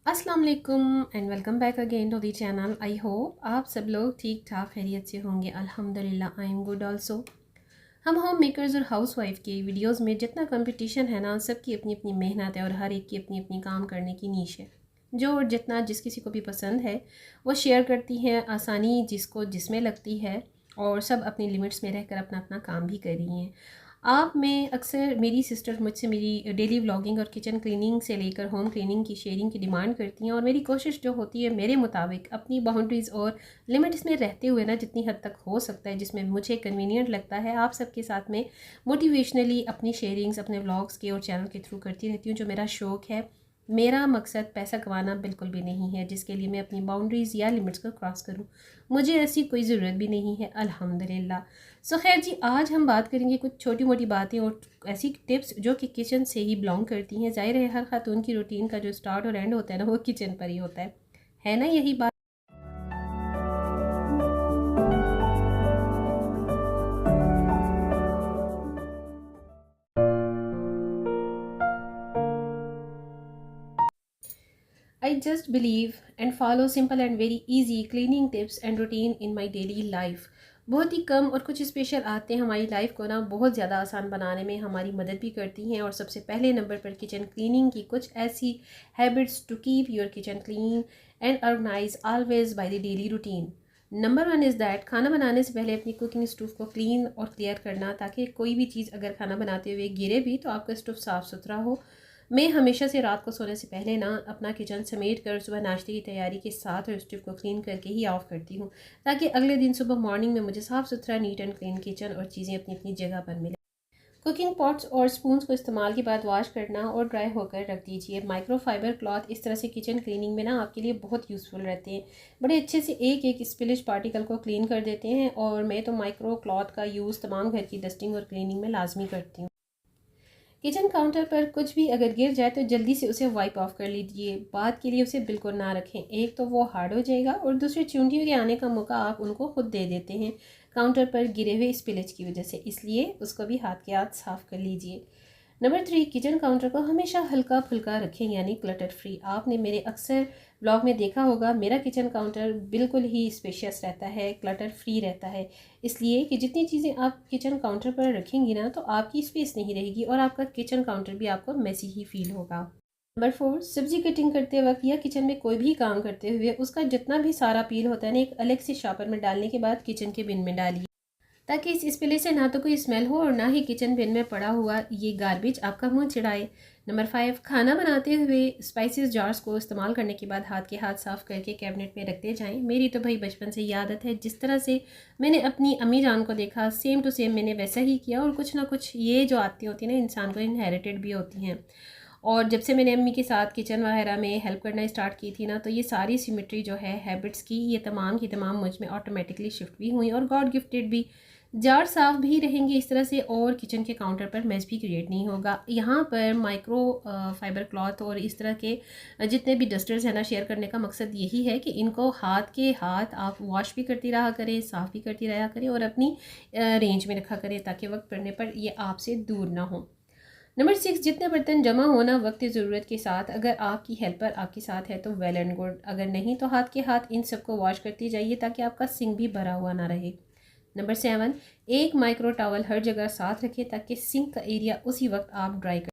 अस्सलाम वालेकुम and welcome back again to the channel. I hope आप सब लोग ठीक ठाक खैरियत से होंगे। अल्हम्दुलिल्लाह आई एम गुड ऑल्सो। हम होम मेकर्स और हाउस वाइफ के वीडियोस में जितना कंपटीशन है ना, सबकी अपनी अपनी मेहनत है और हर एक की अपनी अपनी काम करने की नीश है। जो और जितना जिस किसी को भी पसंद है वो शेयर करती हैं, आसानी जिसको जिसमें लगती है, और सब अपनी लिमिट्स में रहकर अपना अपना काम भी कर रही हैं। आप में अक्सर मेरी सिस्टर मुझसे मेरी डेली व्लॉगिंग और किचन क्लीनिंग से लेकर होम क्लीनिंग की शेयरिंग की डिमांड करती हैं, और मेरी कोशिश जो होती है मेरे मुताबिक अपनी बाउंड्रीज़ और लिमिट्स में रहते हुए ना, जितनी हद तक हो सकता है जिसमें मुझे कन्वीनियंट लगता है, आप सबके साथ में मोटिवेशनली अपनी शेयरिंग्स अपने व्लॉग्स के और चैनल के थ्रू करती रहती हूँ। जो मेरा शौक़ है, मेरा मकसद पैसा कमाना बिल्कुल भी नहीं है जिसके लिए मैं अपनी बाउंड्रीज़ या लिमिट्स को क्रॉस करूँ। मुझे ऐसी कोई ज़रूरत भी नहीं है, अल्हम्दुलिल्लाह। सो खैर जी, आज हम बात करेंगे कुछ छोटी मोटी बातें और ऐसी टिप्स जो कि किचन से ही बिलोंग करती हैं। ज़ाहिर है हर खातून की रूटीन का जो स्टार्ट और एंड होता है ना, वो किचन पर ही होता है ना यही बात। I just believe and follow simple and very easy cleaning tips and routine in my daily life। बहुत ही कम और कुछ स्पेशल आते हैं हमारी लाइफ को ना बहुत ज़्यादा आसान बनाने में, हमारी मदद भी करती हैं। और सबसे पहले नंबर पर किचन क्लीनिंग की कुछ ऐसी habits to keep your kitchen clean and organise always by the daily routine. Number one is that, खाना बनाने से पहले अपनी कुकिंग स्टोव को क्लीन और क्लियर करना, ताकि कोई भी चीज़ अगर खाना बनाते हुए गिरे भी तो आपका स्टोव साफ़ सुथरा हो। मैं हमेशा से रात को सोने से पहले ना अपना किचन समेट कर सुबह नाश्ते की तैयारी के साथ और स्टोव को क्लीन करके ही ऑफ़ करती हूँ, ताकि अगले दिन सुबह मॉर्निंग में मुझे साफ़ सुथरा नीट एंड क्लीन किचन और चीज़ें अपनी अपनी जगह पर मिले। कुकिंग पॉट्स और स्पून्स को इस्तेमाल के बाद वॉश करना और ड्राई होकर रख दीजिए। माइक्रोफाइबर क्लॉथ इस तरह से किचन क्लीनिंग में ना आपके लिए बहुत यूज़फुल रहते हैं। बड़े अच्छे से एक एक स्पिलिश पार्टिकल को क्लीन कर देते हैं, और मैं तो माइक्रो क्लॉथ का यूज़ तमाम घर की डस्टिंग और क्लीनिंग में लाजमी करती हूँ। किचन काउंटर पर कुछ भी अगर गिर जाए तो जल्दी से उसे वाइप ऑफ कर लीजिए। बाद के लिए उसे बिल्कुल ना रखें, एक तो वो हार्ड हो जाएगा और दूसरे चूंटियों के आने का मौका आप उनको खुद दे देते हैं काउंटर पर गिरे हुए स्पिलेज की वजह से, इसलिए उसको भी हाथ के हाथ साफ़ कर लीजिए। नंबर थ्री, किचन काउंटर को हमेशा हल्का फुल्का रखें, यानी क्लटर फ्री। आपने मेरे अक्सर ब्लॉग में देखा होगा, मेरा किचन काउंटर बिल्कुल ही स्पेशियस रहता है, क्लटर फ्री रहता है। इसलिए कि जितनी चीज़ें आप किचन काउंटर पर रखेंगी ना, तो आपकी स्पेस नहीं रहेगी और आपका किचन काउंटर भी आपको मेसी ही फील होगा। नंबर फोर, सब्जी कटिंग करते वक्त या किचन में कोई भी काम करते हुए उसका जितना भी सारा पील होता है ना, एक अलग से शॉपर में डालने के बाद किचन के बिन में डालिए, ताकि इस स्पेले से ना तो कोई स्मेल हो और ना ही किचन बिन में पड़ा हुआ ये गार्बेज आपका मुंह चिढ़ाए। नंबर फाइव, खाना बनाते हुए स्पाइसेस जार्स को इस्तेमाल करने के बाद हाथ के हाथ साफ़ करके कैबिनेट में रखते जाएं। मेरी तो भाई बचपन से ये आदत है, जिस तरह से मैंने अपनी अम्मी जान को देखा सेम टू सेम मैंने वैसा ही किया। और कुछ ना कुछ ये जो आती होती है ना, इंसान को इनहेरिटेड भी होती हैं। और जब से मैंने अम्मी के साथ किचन वगैरह में हेल्प करना स्टार्ट की थी ना, तो ये सारी सिमेट्री जो है हैबिट्स की, ये तमाम की तमाम मुझ में ऑटोमेटिकली शिफ्ट भी हुई और गॉड गिफ्टेड भी। जार साफ भी रहेंगे इस तरह से, और किचन के काउंटर पर मेस भी क्रिएट नहीं होगा। यहाँ पर माइक्रो फाइबर क्लॉथ और इस तरह के जितने भी डस्टर्स हैं ना, शेयर करने का मकसद यही है कि इनको हाथ के हाथ आप वॉश भी करती रहा करें, साफ़ भी करती रहा करें और अपनी रेंज में रखा करें, ताकि वक्त पड़ने पर ये आपसे दूर ना हो। नंबर सिक्स, जितने बर्तन जमा होना वक्त ज़रूरत के साथ, अगर आपकी हेल्पर आपके साथ है तो वेल एंड गुड, अगर नहीं तो हाथ के हाथ इन सबको वॉश करती जाइए, ताकि आपका सिंक भी भरा हुआ ना रहे। नंबर सेवन, एक माइक्रो टॉवल हर जगह साथ रखें, ताकि सिंक का एरिया उसी वक्त आप ड्राई कर।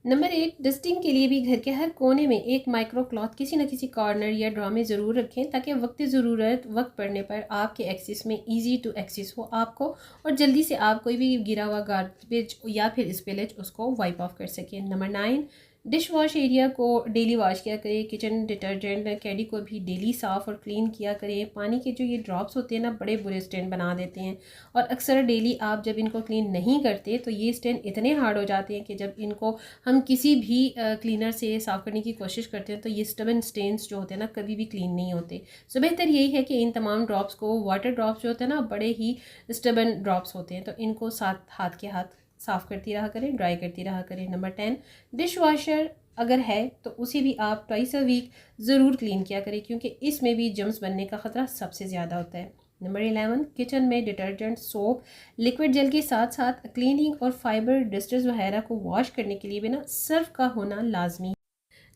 नंबर एट, डस्टिंग के लिए भी घर के हर कोने में एक माइक्रो क्लॉथ किसी न किसी कॉर्नर या ड्रॉ में ज़रूर रखें, ताकि वक्त ज़रूरत वक्त पड़ने पर आपके एक्सेस में इजी टू एक्सेस हो आपको, और जल्दी से आप कोई भी गिरा हुआ गार्बेज या फिर स्पिलेज उसको वाइप ऑफ कर सकें। Number nine, dish wash area को डेली वॉश किया करें, किचन डिटर्जेंट कैडी को भी डेली साफ़ और क्लीन किया करें। पानी के जो ये ड्रॉप्स होते हैं ना, बड़े बुरे स्टेन बना देते हैं, और अक्सर डेली आप जब इनको क्लीन नहीं करते तो ये स्टेन इतने हार्ड हो जाते हैं कि जब इनको हम किसी भी क्लीनर से साफ़ करने की कोशिश करते हैं तो ये स्टबन स्टेन्स जो होते हैं ना, कभी भी क्लीन नहीं होते। सो बेहतर यही है कि इन तमाम ड्रॉप्स को, वाटर ड्रॉप्स जो होते हैं ना, बड़े ही स्टबन ड्रॉप्स होते हैं, तो इनको साथ हाथ के हाथ साफ़ करती रहा करें, ड्राई करती रहा करें। नंबर 10, डिश वॉशर अगर है तो उसे भी आप ट्वाइस अ वीक ज़रूर क्लीन किया करें, क्योंकि इसमें भी जम्स बनने का ख़तरा सबसे ज़्यादा होता है। नंबर 11, किचन में डिटर्जेंट, सोप, लिक्विड जेल के साथ साथ क्लीनिंग और फाइबर डस्टर्स वगैरह को वॉश करने के लिए भी ना सर्फ का होना लाजमी है।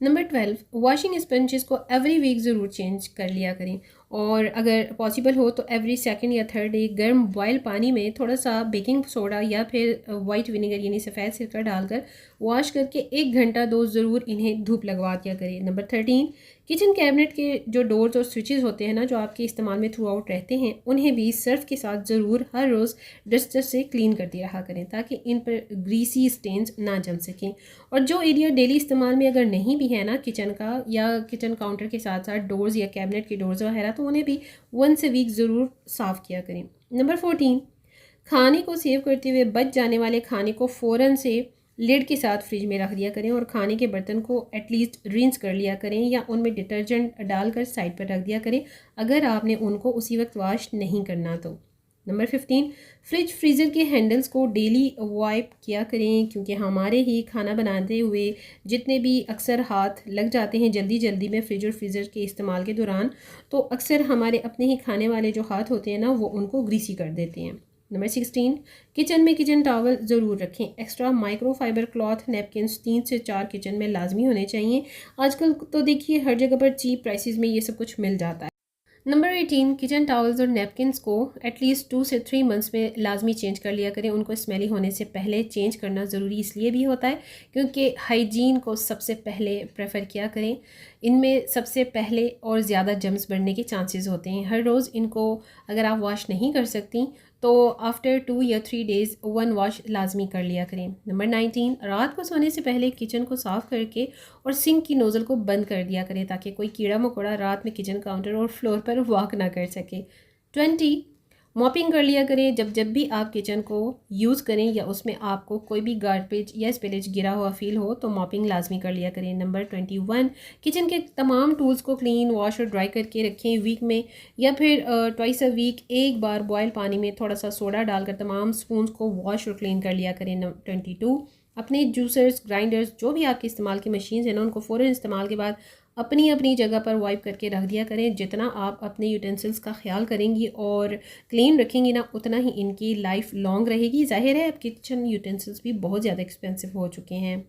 नंबर 12, वॉशिंग स्पंजेस को एवरी वीक ज़रूर चेंज कर लिया करें, और अगर पॉसिबल हो तो एवरी सेकंड या थर्ड डे गर्म बॉयल पानी में थोड़ा सा बेकिंग सोडा या फिर वाइट विनेगर यानी सफ़ेद सिरका डालकर वॉश करके 1 घंटा दो ज़रूर इन्हें धूप लगवा दिया करें। नंबर 13, किचन कैबिनेट के जो डोर्स और स्विचेस होते हैं ना, जो आपके इस्तेमाल में थ्रू आउट रहते हैं, उन्हें भी सर्फ के साथ ज़रूर हर रोज़ डस्टर से क्लीन करती रहा करें ताकि इन पर ग्रीसी स्टेन्स ना जम सकें। और जो एरिया डेली इस्तेमाल में अगर नहीं भी है ना किचन का, या किचन काउंटर के साथ साथ डोर्स या कैबिनेट के डोर्स वगैरह, तो उन्हें भी वंस अ वीक ज़रूर साफ़ किया करें। नंबर 14, खाने को सेव करते हुए बच जाने वाले खाने को फ़ौरन से लिड के साथ फ्रिज में रख दिया करें, और खाने के बर्तन को एटलीस्ट रिंस कर लिया करें या उनमें डिटर्जेंट डालकर साइड पर रख दिया करें अगर आपने उनको उसी वक्त वॉश नहीं करना तो। नंबर 15, फ्रिज फ्रीज़र के हैंडल्स को डेली वाइप किया करें, क्योंकि हमारे ही खाना बनाते हुए जितने भी अक्सर हाथ लग जाते हैं जल्दी जल्दी में फ्रिज और फ्रीज़र के इस्तेमाल के दौरान, तो अक्सर हमारे अपने ही खाने वाले जो हाथ होते हैं ना, वो उनको ग्रीसी कर देते हैं। नंबर 16, किचन में किचन टॉवल ज़रूर रखें। एक्स्ट्रा माइक्रोफाइबर क्लॉथ नैपकिन्स 3 से 4 किचन में लाजमी होने चाहिए। आजकल तो देखिए हर जगह पर चीप प्राइसेस में ये सब कुछ मिल जाता है। नंबर 18, किचन टॉवल्स और नैपकिन्स को एटलीस्ट 2 से 3 मंथ्स में लाजमी चेंज कर लिया करें। उनको स्मेली होने से पहले चेंज करना ज़रूरी इसलिए भी होता है क्योंकि हाइजीन को सबसे पहले प्रेफर किया करें। इनमें सबसे पहले और ज़्यादा जम्स बढ़ने के चांसेस होते हैं। हर रोज़ इनको अगर आप वॉश नहीं कर सकती तो आफ्टर 2 या 3 डेज़ 1 वॉश लाजमी कर लिया करें। नंबर 19, रात को सोने से पहले किचन को साफ़ करके और सिंक की नोज़ल को बंद कर दिया करें ताकि कोई कीड़ा मकोड़ा रात में किचन काउंटर और फ्लोर पर वॉक ना कर सके। 20, मॉपिंग कर लिया करें। जब जब भी आप किचन को यूज़ करें या उसमें आपको कोई भी गार्बेज या स्पिलेज गिरा हुआ फील हो तो मॉपिंग लाजमी कर लिया करें। नंबर 21, किचन के तमाम टूल्स को क्लीन वॉश और ड्राई करके रखें। वीक में या फिर ट्वाइस अ वीक एक बार बॉयल पानी में थोड़ा सा सोडा डालकर तमाम स्पून्स को वॉश और क्लीन कर लिया करें। 22, अपने जूसर्स ग्राइंडर्स जो भी आपके इस्तेमाल की मशीन है ना, उनको फ़ौरन इस्तेमाल के बाद अपनी अपनी जगह पर वाइप करके रख दिया करें। जितना आप अपने यूटेंसिल्स का ख्याल करेंगी और क्लीन रखेंगी ना, उतना ही इनकी लाइफ लॉन्ग रहेगी। जाहिर है अब किचन यूटेंसिल्स भी बहुत ज़्यादा एक्सपेंसिव हो चुके हैं।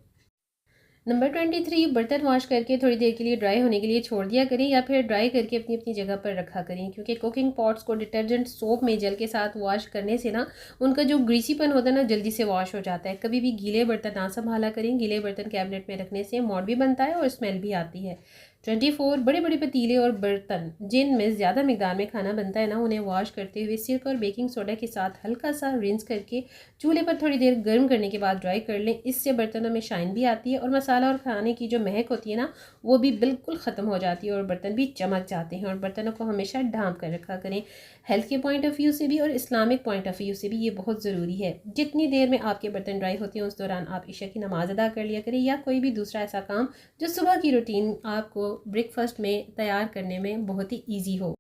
नंबर 23, बर्तन वॉश करके थोड़ी देर के लिए ड्राई होने के लिए छोड़ दिया करें या फिर ड्राई करके अपनी अपनी जगह पर रखा करें, क्योंकि कुकिंग पॉट्स को डिटर्जेंट सोप में जल के साथ वॉश करने से ना उनका जो ग्रीसीपन होता है ना जल्दी से वॉश हो जाता है। कभी भी गीले बर्तन ना संभाला करें। गीले बर्तन कैबिनेट में रखने से मॉड भी बनता है और स्मेल भी आती है। 24, बड़े बड़े पतीले और बर्तन जिनमें ज़्यादा मिकदार में खाना बनता है ना, उन्हें वॉश करते हुए सिरका और बेकिंग सोडा के साथ हल्का सा रिंस करके चूल्हे पर थोड़ी देर गर्म करने के बाद ड्राई कर लें। इससे बर्तनों में शाइन भी आती है और मसाला और खाने की जो महक होती है ना, वो भी बिल्कुल ख़त्म हो जाती है और बर्तन भी चमक जाते हैं। और बर्तनों को हमेशा ढाँप कर रखा करें। हेल्थ के पॉइंट ऑफ व्यू से भी और इस्लामिक पॉइंट ऑफ व्यू से भी ये बहुत ज़रूरी है। जितनी देर में आपके बर्तन ड्राई होते हैं उस दौरान आप इशा की नमाज़ अदा कर लिया करें या कोई भी दूसरा ऐसा काम जो सुबह की रूटीन आपको ब्रेकफास्ट में तैयार करने में बहुत ही ईजी हो।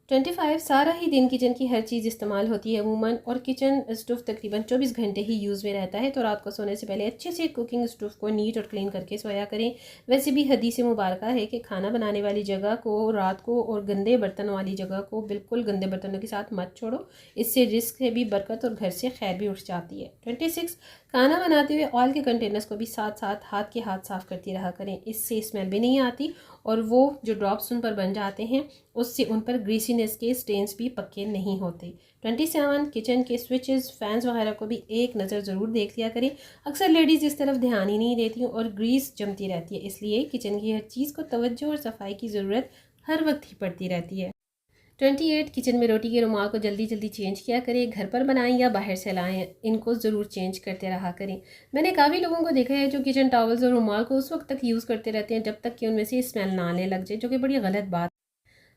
25, सारा ही दिन किचन की हर चीज़ इस्तेमाल होती है अमूमन, और किचन स्टोव तकरीबन 24 घंटे ही यूज़ में रहता है, तो रात को सोने से पहले अच्छे से कुकिंग स्टोव को नीट और क्लीन करके सोया करें। वैसे भी हदीस मुबारक है कि खाना बनाने वाली जगह को रात को और गंदे बर्तन वाली जगह को बिल्कुल गंदे बर्तनों के साथ मत छोड़ो। इससे रिस्क है भी बरकत और घर से खैर भी उठ जाती है। 26, खाना बनाते हुए ऑयल के कंटेनर्स को भी साथ साथ हाथ के हाथ साफ़ करती रहा करें। इससे स्मेल भी नहीं आती और वो जो ड्रॉप्स उन पर बन जाते हैं उससे उन पर ग्रीसीनेस के स्टेन्स भी पक्के नहीं होते। 27, किचन के स्विचेस फैंस वगैरह को भी एक नज़र ज़रूर देख लिया करें। अक्सर लेडीज़ इस तरफ ध्यान ही नहीं देती और ग्रीस जमती रहती है, इसलिए किचन की हर चीज़ को तवज्जो और सफाई की ज़रूरत हर वक्त ही पड़ती रहती है। 28, किचन में रोटी के रुमाल को जल्दी जल्दी चेंज किया करें। घर पर बनाएं या बाहर से लाएं, इनको ज़रूर चेंज करते रहा करें। मैंने काफ़ी लोगों को देखा है जो किचन टॉवल्स और रुमाल को उस वक्त तक यूज़ करते रहते हैं जब तक कि उनमें से स्मेल ना आने लग जाए, जो कि बड़ी गलत बात।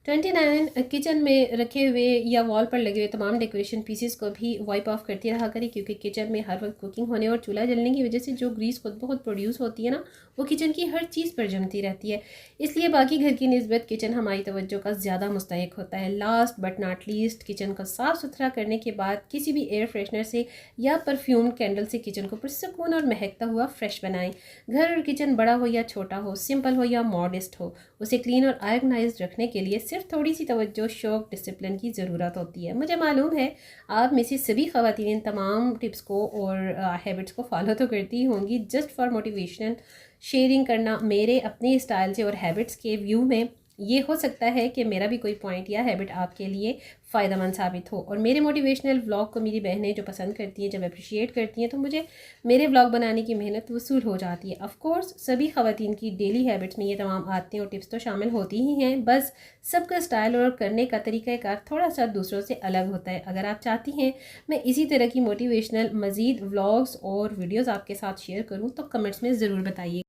29, किचन में रखे हुए या वॉल पर लगे हुए तमाम डेकोरेशन पीसेस को भी वाइप ऑफ करती रहा करें, क्योंकि किचन में हर वक्त कुकिंग होने और चूल्हा जलने की वजह से जो ग्रीस खुद बहुत प्रोड्यूस होती है ना, वो किचन की हर चीज़ पर जमती रहती है। इसलिए बाकी घर की निस्बत किचन हमारी तवज्जो का ज़्यादा मुस्तहिक होता है। Last but not least, kitchen को साफ़ सुथरा करने के बाद किसी भी एयर फ्रेशनर से या परफ्यूम कैंडल से किचन को पुरसकून और महकता हुआ फ्रेश बनाएं। घर और किचन बड़ा हो या छोटा हो, सिंपल हो या मॉडेस्ट हो, उसे क्लीन और ऑर्गेनाइज्ड रखने के लिए सिर्फ थोड़ी सी तवज्जो, शौक, डिसिप्लिन की ज़रूरत होती है। मुझे मालूम है आप में से सभी ख़वातीन तमाम टिप्स को और हैबिट्स को फॉलो तो करती ही होंगी जस्ट फॉर मोटिवेशन, शेयरिंग करना मेरे अपने स्टाइल से और हैबिट्स के व्यू में, ये हो सकता है कि मेरा भी कोई पॉइंट या हैबिट आपके लिए फ़ायदेमंद साबित हो। और मेरे मोटिवेशनल व्लॉग को मेरी बहनें जो पसंद करती हैं, जब अप्रिशिएट करती हैं, तो मुझे मेरे व्लॉग बनाने की मेहनत वसूल हो जाती है। ऑफ़ कोर्स सभी ख़वातीन की डेली हैबिट्स में ये तमाम आदतें और टिप्स तो शामिल होती ही हैं, बस सबका स्टाइल और करने का तरीक़ाकार थोड़ा सा दूसरों से अलग होता है। अगर आप चाहती हैं मैं इसी तरह की मोटिवेशनल मज़ीद व्लॉग्स और वीडियोज़ आपके साथ शेयर करूँ तो कमेंट्स में ज़रूर बताइए।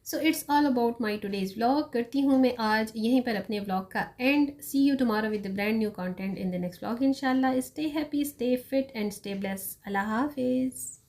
So it's all about my today's vlog. करती हूँ मैं आज यहीं पर अपने व्लॉग का end. See you tomorrow with the brand new content in the next vlog इंशाल्लाह। Stay happy, stay fit and stay blessed. अल्लाह हाफिज़।